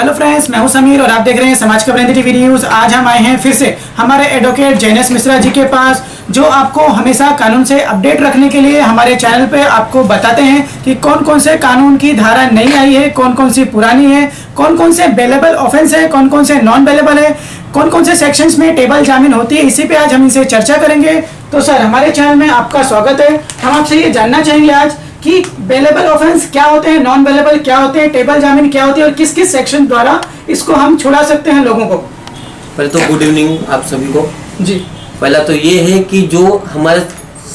Hello friends, मैं हूं समीर और आप देख रहे हैं समाज खबरें टीवी न्यूज़। आज हम आए हैं फिर से हमारे एडवोकेट जैनेश मिश्रा जी के पास, जो आपको हमेशा कानून से अपडेट रखने के लिए हमारे चैनल पे आपको बताते हैं कि कौन कौन से कानून की धारा नई आई है, कौन कौन सी पुरानी है, कौन कौन से बेलेबल ऑफेंस है, कौन कौन से नॉन बेलेबल है, कौन कौन से सेक्शंस में टेबल जामीन होती है। इसी पे आज हम इनसे चर्चा करेंगे। तो सर, हमारे चैनल में आपका स्वागत है। हम आपसे ये जानना चाहेंगे आज कि बेलेबल ऑफेंस क्या होते हैं, नॉन बेलेबल क्या होते हैं, टेबल जामीन क्या होती है और किस किस सेक्शन द्वारा इसको हम छुड़ा सकते हैं लोगों को। पहले तो गुड इवनिंग आप सभी को जी। पहला तो ये है कि जो हमारा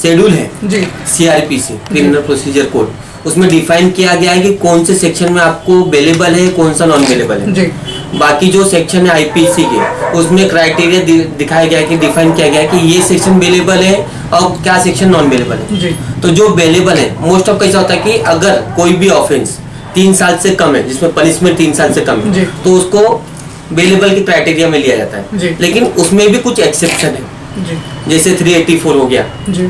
शेड्यूल है जी, सीआरपीसी क्रिमिनल प्रोसीजर कोड, उसमें डिफाइन किया गया है कि कौन से सेक्शन में आपको बेलेबल है, कौन सा नॉन बेलेबल है। जी। बाकी जो सेक्शन है आईपीसी के, उसमें क्राइटेरिया दिखाया गया है कि डिफाइन किया गया है कि ये सेक्शन बेलेबल है और क्या सेक्शन नॉन बेलेबल है। जी। तो जो बेलेबल है, मोस्ट ऑफ कैसा होता है कि अगर कोई भी ऑफेंस 3 साल से कम है, जिसमें पनिशमेंट 3 साल से कम है, तो उसको बेलेबल के क्राइटेरिया में लिया जाता है। जी। लेकिन उसमें भी कुछ एक्सेप्शन है। जी। जैसे 384 हो गया, जी।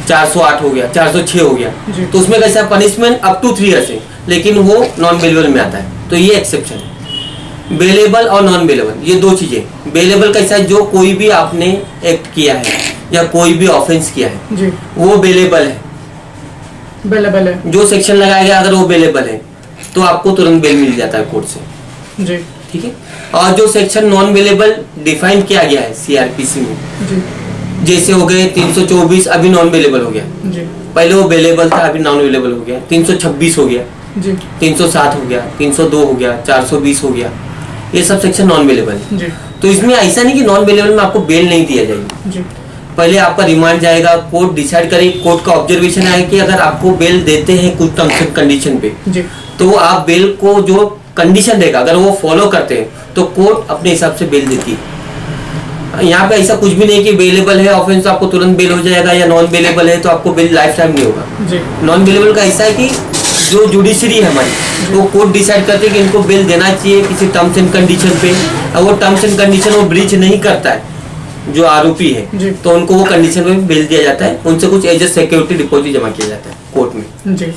408 हो गया, 406 हो गया, तो उसमें कैसा पनिशमेंट अप टू 3 ईयर्स है, लेकिन वो नॉन बेलेबल में आता है। तो ये एक्सेप्शन है। बेलेबल और नॉन बेलेबल ये दो चीजें। बेलेबल कैसा है, जो कोई भी आपने एक्ट किया है या कोई भी ऑफेंस किया है, जी, वो बेलेबल है। बेलेबल है। जो सेक्शन लगाया गया अगर वो बेलेबल है तो आपको तुरंत बेल मिल जाता है कोर्ट से। जी। ठीक है। और जो सेक्शन नॉन बेलेबल डिफाइन किया गया है सीआरपीसी में, जी। जैसे हो गए 324 अभी नॉन बेलेबल हो गया, जी। पहले वो बेलेबल था अभी नॉन अवेलेबल हो गया। 326 हो गया, जी। 307 हो गया, 302 हो गया, 420 हो गया, ये सब सेक्शन नॉन बेलेबल है। जी। तो इसमें ऐसा नहीं कि नॉन बेलेबल में आपको बेल नहीं दिया जाएगी। जी। पहले आपका रिमांड जाएगा, कोर्ट डिसाइड करेगी, कोर्ट का ऑब्जर्वेशन है कि अगर आपको बेल देते हैं कुछ टर्म्स एंड कंडीशन पे, जी। तो आप बेल को जो कंडीशन देगा अगर वो फॉलो करते हैं तो कोर्ट अपने हिसाब से बेल देती है। यहाँ पे ऐसा कुछ भी नहीं कि बेलेबल है ऑफेंस तो आपको तुरंत बेल हो जाएगा, या नॉन बेलेबल है तो आपको बेल लाइफ टाइम नहीं होगा। जी। नॉन बेलेबल का ऐसा है कि जो जुडिशरी है हमारी, वो कोर्ट डिसाइड करते हैं कि इनको बेल देना चाहिए किसी टर्म्स एंड कंडीशन पे, और वो टर्म्स एंड कंडीशन वो ब्रीच नहीं करता है जो आरोपी है, तो उनको वो कंडीशन में बेल दिया जाता है। उनसे कुछ एज ए सिक्योरिटी डिपॉजिट जमा किया जाता है कोर्ट में। जी।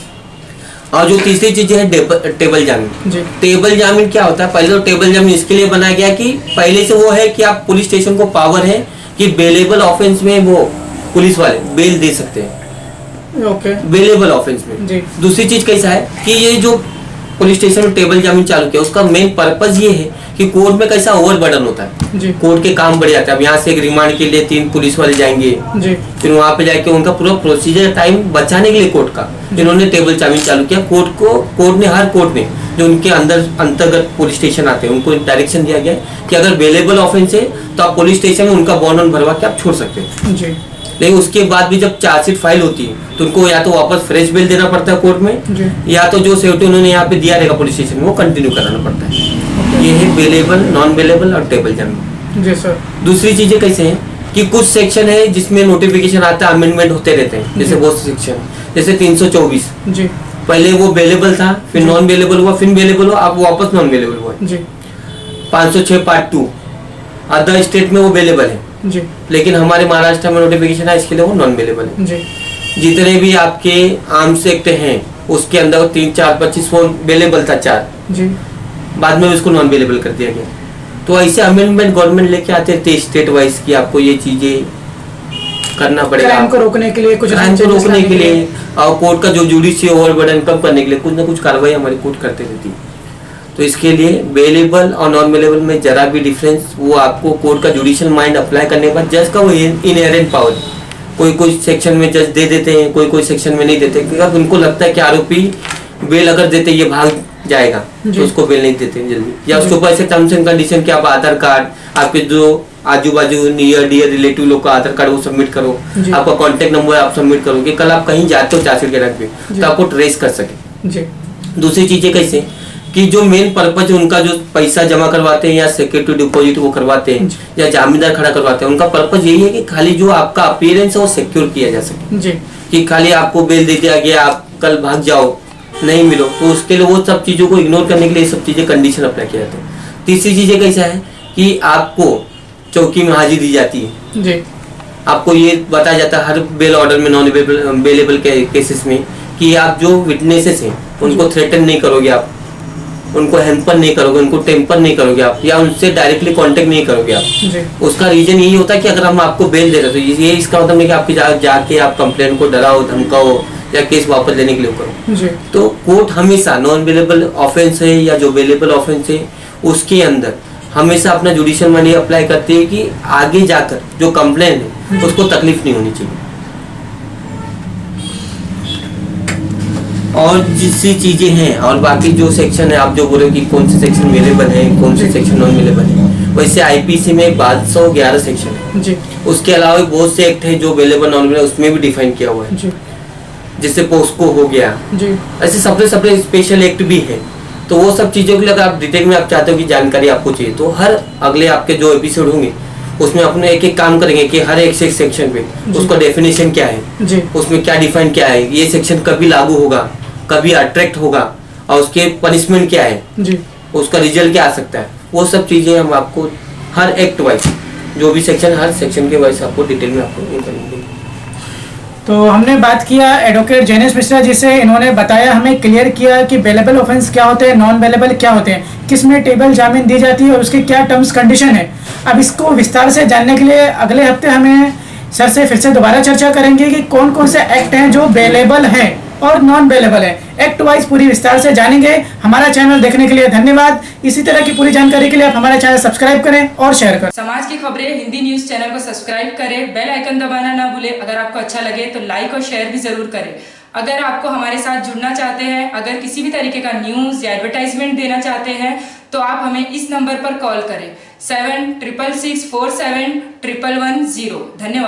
और जो तीसरी चीज है टेबल जामीन। जी। टेबल जामीन क्या होता है? पहले तो टेबल जामीन इसके लिए बनाया गया कि पहले से वो है कि आप पुलिस स्टेशन को पावर है कि बेलेबल ऑफेंस में वो पुलिस वाले बेल दे सकते हैं। ओके। बेलेबल ऑफेंस में। जी। दूसरी चीज कैसा है कि ये जो पुलिस स्टेशन में टेबल जामीन चालू किया, उसका मेन पर्पज ये है कि कोर्ट में कैसा ओवरबर्डन होता है। जी। कोर्ट के काम बढ़ जाते हैं। अब यहाँ से एक रिमांड के लिए 3 पुलिस वाले जाएंगे, जी। फिर वहाँ पे जाके उनका पूरा प्रोसीजर टाइम बचाने के लिए कोर्ट का इन्होंने टेबल जामीन चालू किया। हर कोर्ट ने जो उनके अंतर्गत पुलिस स्टेशन आते हैं उनको डायरेक्शन दिया गया है कि अगर बेलेबल ऑफेंस है तो आप पुलिस स्टेशन में उनका बॉन्ड भरवा के आप छोड़ सकते हैं। जी। लेकिन उसके बाद भी जब चार्जशीट फाइल होती है तो उनको या तो वापस फ्रेश बेल देना पड़ता है कोर्ट में, या तो जो सेफ्टी उन्होंने यहाँ पे दिया रहेगा पुलिस स्टेशन में वो कंटिन्यू कराना पड़ता है। ये है बेलेबल, नॉन बेलेबल और टेबल जामीन। जी सर। दूसरी चीजें कैसे हैं कि कुछ सेक्शन है जिसमें नोटिफिकेशन आता है, अमेंडमेंट होते रहते हैं। जैसे वो सेक्शन जैसे 324, जी, पहले वो बेलेबल था, फिर नॉन बेलेबल हुआ, फिर बेलेबल हुआ, अब वापस नॉन बेलेबल हुआ। जी। 506 पार्ट 2 अदर स्टेट में वो बेलेबल है, जी, लेकिन हमारे महाराष्ट्र में नोटिफिकेशन है इसके लिए वो नॉन बेलेबल है। जी। जितने भी आपके आर्म्स एक्ट हैं उसके अंदर 3, 4, 25 वो बेलेबल था 4, जी, बाद में उसको नॉन बेलेबल कर दिया गया। तो ऐसे अमेंडमेंट गवर्नमेंट लेके आते थे स्टेट वाइज की आपको ये चीजें करना पड़ेगा, क्राइम को रोकने के लिए, कुछ क्राइम को रोकने के लिए, और कोर्ट का जो जुडिशियल ओवरबर्डन कम करने के लिए कुछ ना कुछ कार्रवाई हमारी कोर्ट करते रहती है। तो इसके लिए बेलेबल और नॉन बेलेबल में जरा भी डिफरेंस वो आपको कोर्ट का जुडिशियल माइंड अप्लाई करने के बाद जज का वो इनहेरेंट पावर, कोई सेक्शन में जज दे देते हैं, कोई सेक्शन में नहीं देते, क्योंकि उनको लगता है कि आरोपी बेल अगर देते ये भाग जाएगा तो उसको बेल नहीं देते जल्दी, या उसके ऊपर ऐसे टर्म्स एंड कंडीशन कि आप आधार कार्ड, आपके जो आजू बाजू नियर डियर रिलेटिव लोग का आधार कार्ड वो सबमिट करो, आपका कॉन्टेक्ट नंबर आप सबमिट करो कि कल आप कहीं जाते हो चार्जशीट के रख पे तो आपको ट्रेस कर सके। दूसरी चीजें कैसे कि जो मेन पर्पज है उनका, जो पैसा जमा करवाते हैं या सिक्योरिटी डिपॉजिट वो करवाते हैं या जामीनदार खड़ा करवाते हैं, उनका पर्पज यही है कि खाली जो आपका अपीयरेंस है वो सिक्योर किया जा सके जी, कि खाली आपको बेल दे दिया गया आप कल भाग जाओ नहीं मिलो, तो उसके लिए वो सब चीजों को इग्नोर करने के लिए सब चीजें कंडीशन अप्लाई किया जाता है। तीसरी चीजें कैसा है कि आपको चौकी में हाजिरी दी जाती है जी, आपको ये बताया जाता है हर बेल ऑर्डर में नॉन बेलेबल के केसेस में कि आप जो विटनेसेस हैं उनको थ्रेटन नहीं करोगे आप, उनको हैम्पर नहीं करोगे, उनको टेम्पर नहीं करोगे आप, या उनसे डायरेक्टली कांटेक्ट नहीं करोगे आप, जी उसका रीजन यही होता है कि अगर हम आपको बेल दे रहे हैं तो ये इसका मतलब नहीं कि आपकी जाके आप कंप्लेंट को डराओ धमकाओ या केस वापस लेने के लिए करो। जी तो कोर्ट हमेशा नॉन बेलेबल ऑफेंस है या जो बेलेबल ऑफेंस है उसके अंदर हमेशा अपना जुडिशियल मनी अप्लाई करती है कि आगे जाकर जो कंप्लेन है उसको तकलीफ नहीं होनी चाहिए। और जिससी चीजें हैं और बाकी जो सेक्शन है, आप जो बोले कि कौन से सेक्शन अवेलेबल है कौन से सेक्शन नॉन अवेलेबल है, वैसे आईपीसी में 1211 सेक्शन है। जी उसके अलावा भी बहुत से एक्ट हैं जो अवेलेबल नॉन अवेलेबल उसमें भी डिफाइन किया हुआ है, जी जिससे पोस्को हो गया, जी ऐसे सेपरेट स्पेशल एक्ट भी है। तो वो सब चीज़ों के लिए अगर आप डिटेल में आप चाहते हो कि जानकारी आपको चाहिए तो हर अगले आपके जो एपिसोड होंगे उसमें अपने एक एक काम करेंगे कि हर एक सेक्शन पे उसका डेफिनेशन क्या है, जी उसमें क्या डिफाइन क्या है, ये सेक्शन कभी लागू होगा, कभी अट्रैक्ट होगा और उसके पनिशमेंट क्या है, जी उसका रिजल्ट क्या आ सकता है, वो सब चीज़ें हम आपको हर एक्ट वाइज जो भी सेक्शन हर सेक्शन के वाइज आपको डिटेल में आपको ये करेंगे। तो हमने बात किया एडवोकेट जैनेश मिश्रा जी से, इन्होंने बताया हमें क्लियर किया कि बेलेबल ऑफेंस क्या होते हैं, नॉन बेलेबल क्या होते हैं, किस में टेबल जामीन दी जाती है और उसके क्या टर्म्स कंडीशन है। अब इसको विस्तार से जानने के लिए अगले हफ्ते हमें सर से फिर से दोबारा चर्चा करेंगे कि कौन कौन से एक्ट हैं जो बेलेबल हैं और नॉन बेलेबल है, एक्ट वाइज पूरी विस्तार से जानेंगे। हमारा चैनल देखने के लिए धन्यवाद। इसी तरह की पूरी जानकारी के लिए आप हमारा चैनल सब्सक्राइब करें और शेयर करें। समाज की खबरें हिंदी न्यूज चैनल को सब्सक्राइब करें, बेल आइकन दबाना ना भूलें। अगर आपको अच्छा लगे तो लाइक और शेयर भी जरूर करें। अगर आपको हमारे साथ जुड़ना चाहते हैं, अगर किसी भी तरीके का न्यूज या एडवर्टाइजमेंट देना चाहते हैं तो आप हमें इस नंबर पर कॉल करें 7666471110। धन्यवाद।